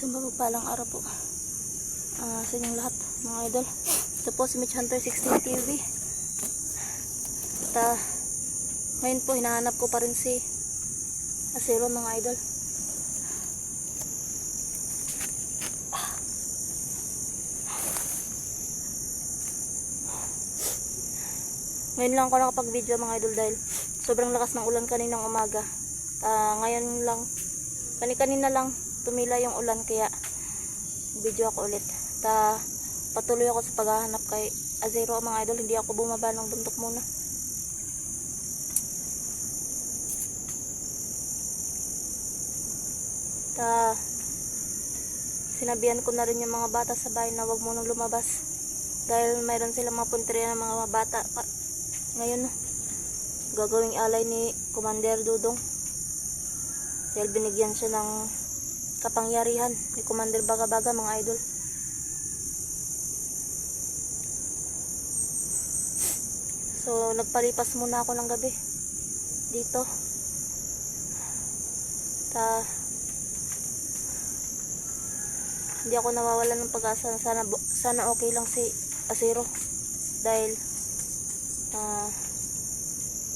Isang mapagpalang araw po sa inyong lahat mga idol. Ito po si Mitch Hunter 16 TV. At ngayon po hinahanap ko pa rin si Asero mga idol. Ngayon lang ako nakapag video mga idol dahil sobrang lakas ng ulan kaninang umaga. Ngayon lang, kanina lang tumila yung ulan kaya video ako ulit. Patuloy ako sa paghahanap kay Asero mga idol. Hindi ako bumaba ng bundok muna. Sinabihan ko na rin yung mga bata sa bahay na wag munang lumabas dahil mayroon silang mga punteriya ng mga bata ngayon gagawing alay ni Commander Dudong dahil binigyan siya ng kapangyarihan ni Commander Baga-Baga mga idol. So nagpalipas muna ako ng gabi dito. Hindi ako nawawalan ng pag-asa. Sana okay lang si Asero dahil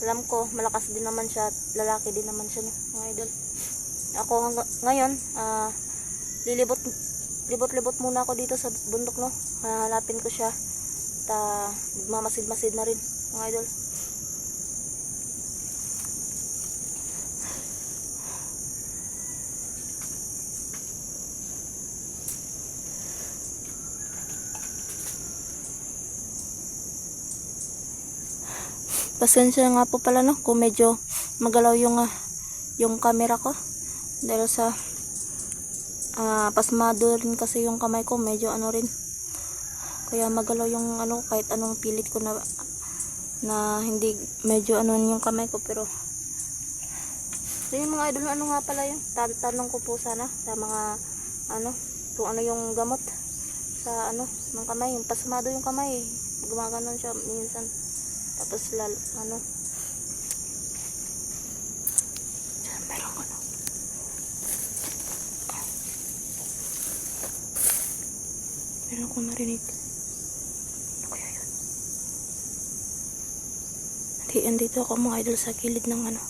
alam ko malakas din naman siya at lalaki din naman siya, no, mga idol. Ako ngayon libot-libot muna ako dito sa bundok, no. Hanapin ko siya at magmamasid-masid na rin mga idol. Pasensya nga po pala, no, kung medyo magalaw yung camera ko dahil sa pasmado rin kasi yung kamay ko, medyo ano rin, kaya magalaw yung ano, kahit anong pilit ko na hindi medyo ano yung kamay ko. Pero so yung mga idol, ano nga pala yung tanong ko po sana sa mga ano, kung ano yung gamot sa ano ng kamay, yung pasmado yung kamay, gumaganon siya minsan. Tapos ano, meron ko na. Meron ko narinig. Ano kaya yun? Andito ako mga idol sa gilid ng ano,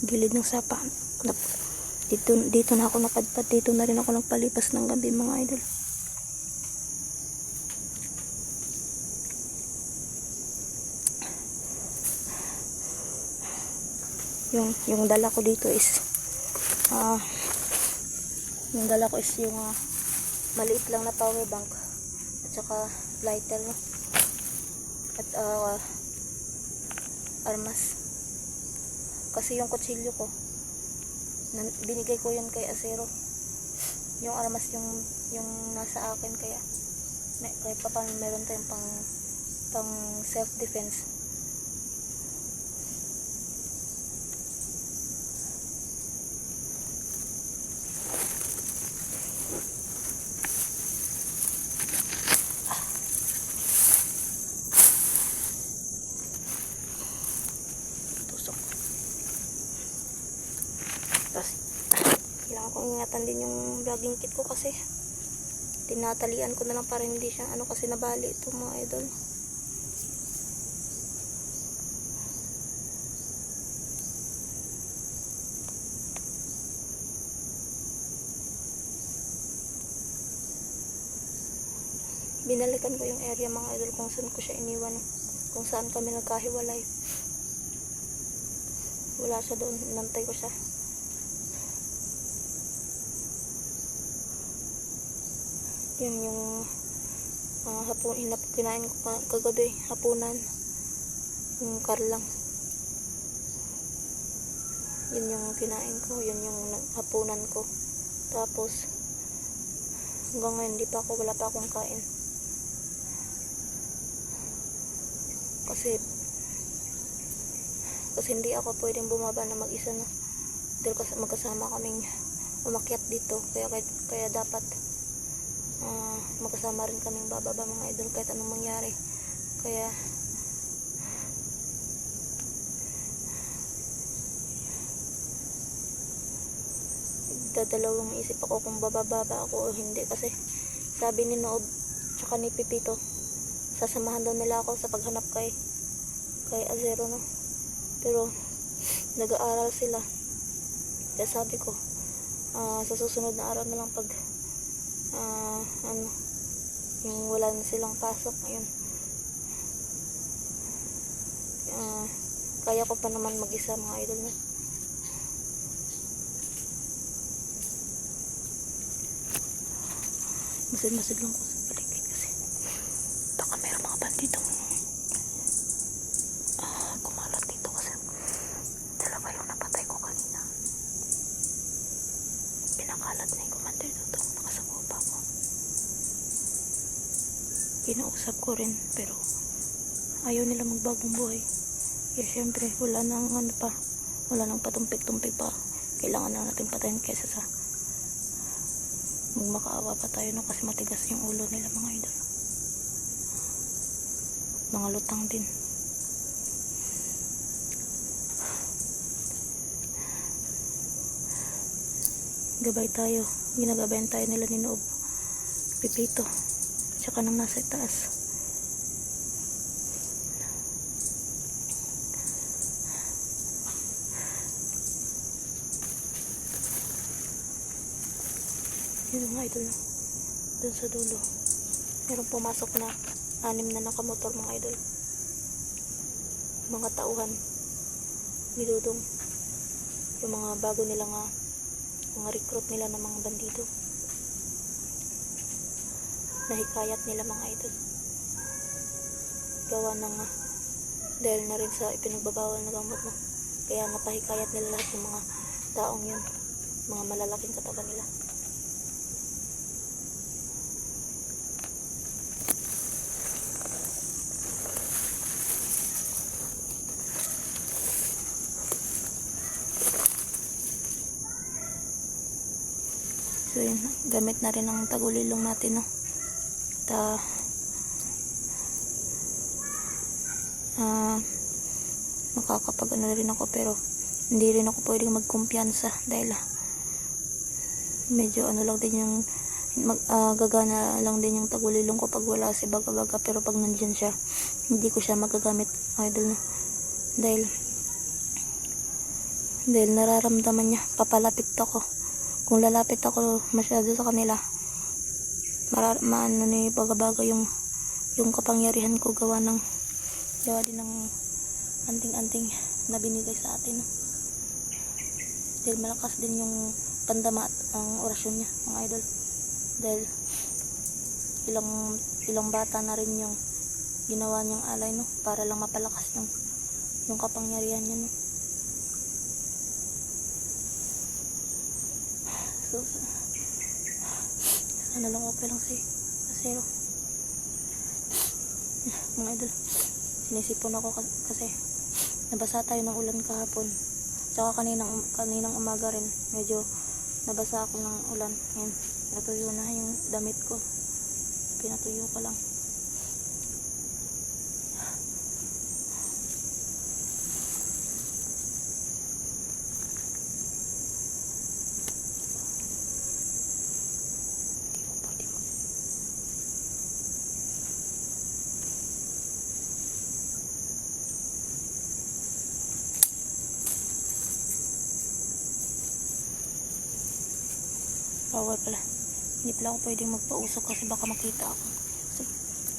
gilid ng sapa. Dito na ako napadpad. Dito na rin ako nagpalipas ng gabi mga idol. Yung dala ko dito is yung maliit lang na power bank at saka lighter, no, at armas kasi yung kutsilyo ko binigay ko yun kay Asero. Yung armas yung nasa akin, kaya kahit pa paano meron tayong pang self defense. Tapos kailangan kong ingatan din yung vlogging kit ko kasi tinatalian ko na lang para hindi siya ano, kasi nabali ito mga idol. Binalikan ko yung area mga idol kung saan ko siya iniwan, kung saan kami nagkahiwalay. Wala siya doon, nantay ko siya. Yun yung kinain ko kagabi, hapunan, yung karlang. Yun yung kinain ko, yun yung hapunan ko. Tapos hanggang ngayon wala pa akong kain kasi hindi ako pwedeng bumaba na mag-isa, no, dahil kasi magkasama kaming umakyat dito, kaya dapat magkasama rin kaming bababa mga idol kahit anong mangyari. Kaya nagdadalawang isip ako kung bababa ako o hindi, kasi sabi ni Noob tsaka ni Pipito sasamahan daw nila ako sa paghanap kay Azero, no? Pero nag-aaral sila, kaya sabi ko sa susunod na araw na lang, pag ano, yung wala na silang pasok ngayon, kaya ko pa naman mag-isa, mga idol, no? Masid-masid lang ko sa paligid kasi baka mayroong mga banditong kumalat dito, kasi dalawa yung napatay ko kanina. Pinakalat na yung commander dito, nakasakuha pa ako. Kinausap ko rin pero ayaw nila magbagong buhay. Eh syempre wala nang ano pa, wala nang patumpik-tumpik pa, kailangan na natin patayin kaysa sa magmakaawa pa tayo, no? Kasi matigas yung ulo nila, mga idol. Mga lutang din. Gabay tayo, ginagabayan tayo nila ni Noob, Pipito, tsaka nang nasa taas. Yun mga idol, dun sa dulo merong pumasok na 6 na nakamotor, mga idol. Mga tauhan ni Dudong, yung mga bago nila nga, mga recruit nila ng mga bandido, nahikayat nila, mga idol. Gawa ng dahil na rin sa ipinagbabawal na gamot, no? Kaya napahikayat nila lahat ng mga taong yun, mga malalaking katawan nila. So yun, gamit na rin ang tagulilong natin, no? Makakapag ano rin ako, pero hindi rin ako pwedeng magkumpiyansa dahil medyo ano lang din yung gagana lang din yung tagulilong ko pag wala si Baga-Baga, pero pag nandyan siya hindi ko siya magagamit, idol, no? Dahil nararamdaman niya, papalapit ako. Kung lalapit ako masyado sa kanila, maano ni Baga-Baga yung kapangyarihan ko, gawa din ng anting-anting na binigay sa atin, no? Dahil malakas din yung pandama at ang orasyon niya, mga idol. Dahil ilang bata na rin yung ginawa niyang alay, no? Para lang mapalakas yung kapangyarihan niya, no? So, sana lang okay lang si Azero. Mga idol, sinisipon ako kasi nabasa tayo ng ulan kahapon, tsaka kaninang umaga rin medyo nabasa ako ng ulan. Ngayon natuyo na yung damit ko, pinatuyo ko lang. Bawal pala, hindi pala ako pwedeng magpausok kasi baka makita ako, kasi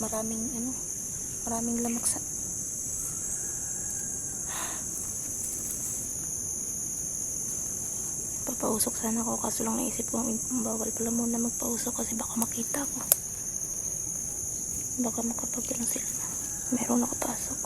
maraming lamaksa. Papausok sana ako, kaso lang naisip ko bawal pala muna magpausok kasi baka makita ako, baka makapagbilang sila na merong nakapasok.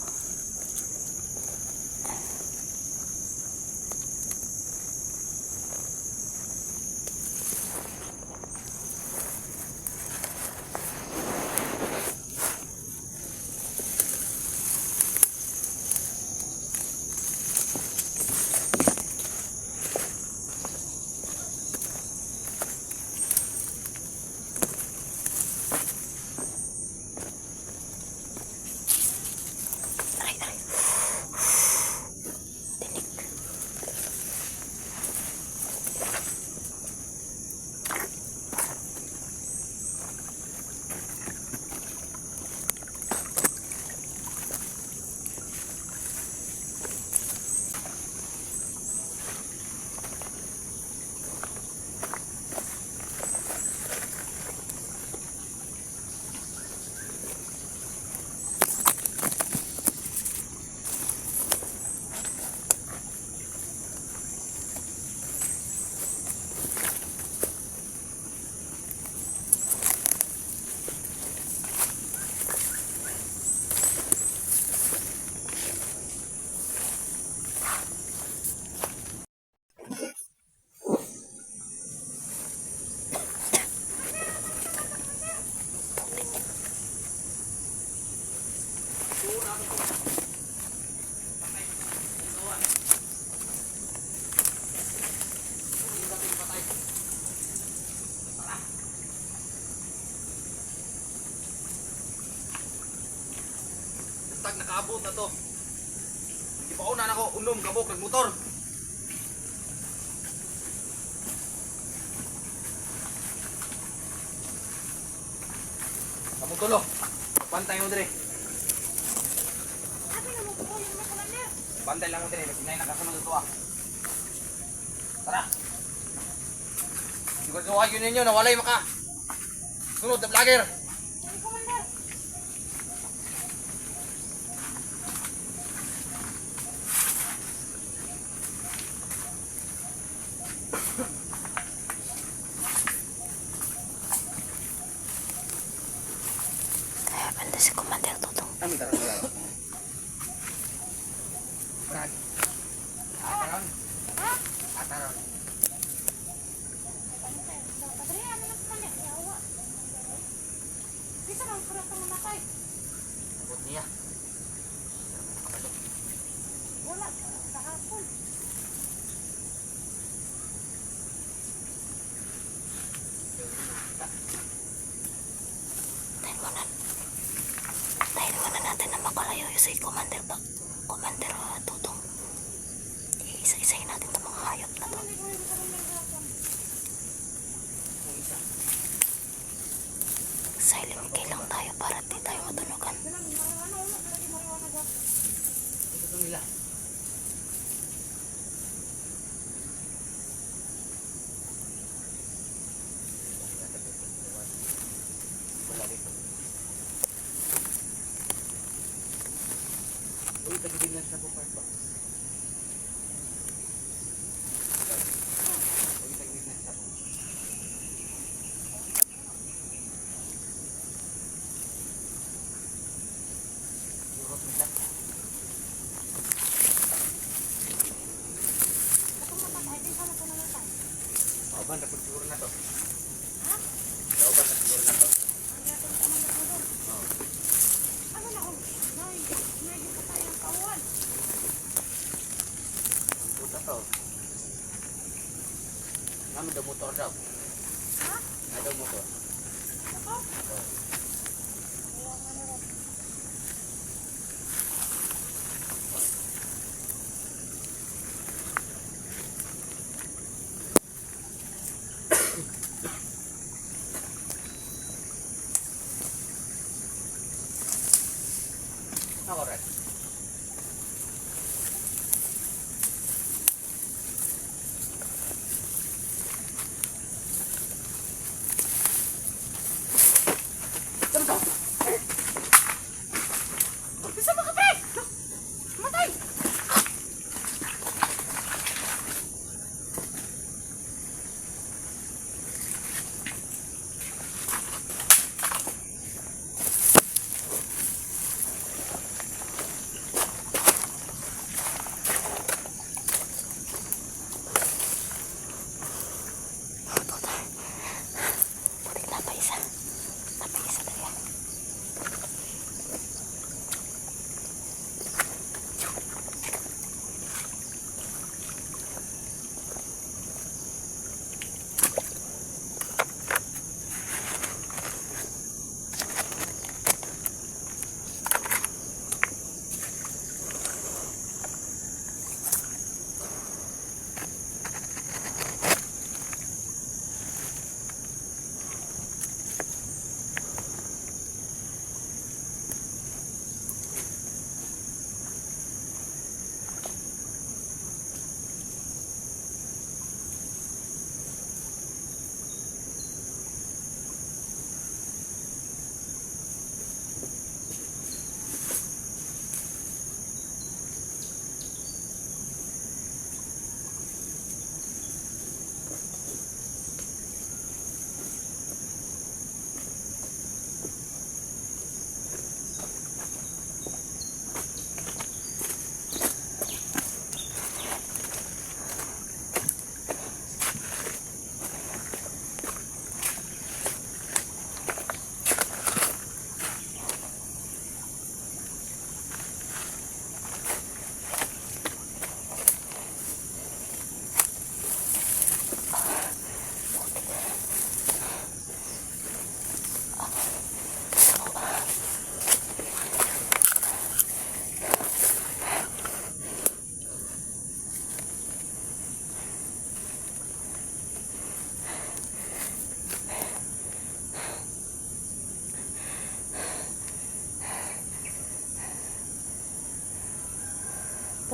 Pag nakaabot na to. Di pa una na ako unom kabok nagmotor. Kamu tulo. Pantay mo dire. Pantay lang mo dire. Sinay nakasunod ito ah. Tara. Siguro yun ninyo, nawalay maka. Sunod na vlogger. Kaya banda si Commander Tutong. Kami tara na lang. Ataron. Ataron. Abot niya. Dahil muna natin na makalayo si Commander Tutong. Isa-isahin natin itong mga hayop na to. Silent kay lang tayo para di tayo matunugan. Ito nila. Wala dito. Uy, tagibigyan sa po part ba? Uy, tagibigyan sa po. Urot nila. Lauban, dapat siguro na to. Ha? Lauban, dapat siguro na to. Puta to. Kami ada motor daw. Ha? Ada motor. Oh.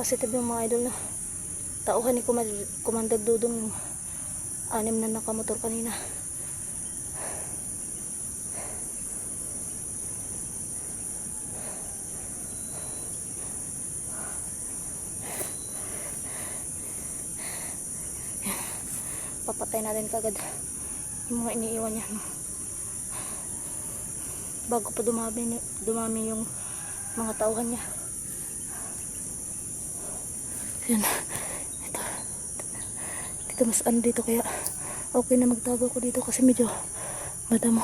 positive yung mga idol na tauhan ni Commander Dudong yung 6 na nakamotor kanina. Papatay natin kagad yung mga iniiwan niya, no? Bago pa dumami yung mga tauhan niya. Yan. Dito mas ano dito, kaya okay na magtago ko dito kasi medyo madamo.